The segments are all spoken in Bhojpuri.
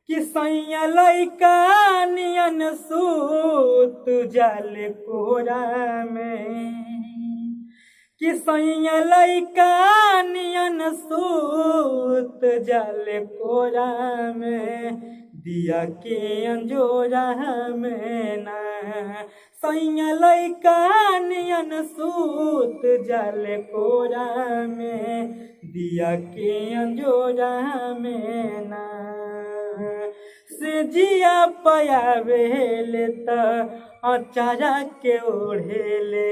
कि सैया लइका नियन सूत जाल कोरा में, कि सैया लइका नियन सूत जाल कोरा में, दिया के अंजोरा में ना। सैया लइका नियन सूत जाल कोरा में, दिया के अंजोरा में ना। से जिया पयावेले त अचारा के ओढ़ेले,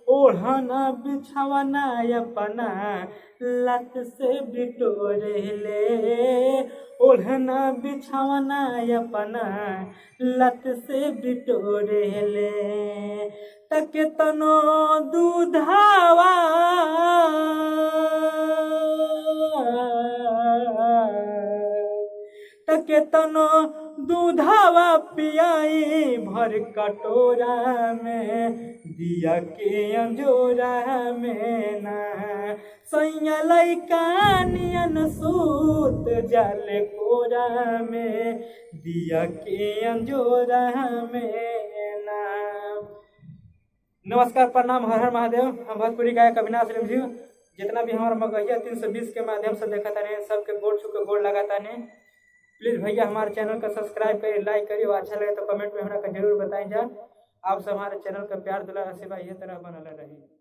ओढ़ना बिछावना अपना लत से बिटोरेले, ओढ़ना बिछावना अपना लत से बिटोरेले। तके तनो दूधावा तके तनो दूधावा पियाई भर कटोरा में, दिया के अंजोरा में ना। सैया लइका नियन सूत जाल कोरा में, दिया के अंजोरा में ना। नमस्कार, प्रणाम, हर हर महादेव। हम भोजपुरी गायक अविनाश रिमझिम। जितना भी हमारा मगहिया 320 के माध्यम से देखा था सबके गोड़ छू के गोड़ लगाता ने। प्लीज़ भैया हमारे चैनल को सब्सक्राइब करिए, लाइक करिए और अच्छा लगे तो कमेंट में हमरा जरूर बताएं जा। आप सब हमारे चैनल का प्यार दुलार आशीर्वाद इसी तरह बनल रही।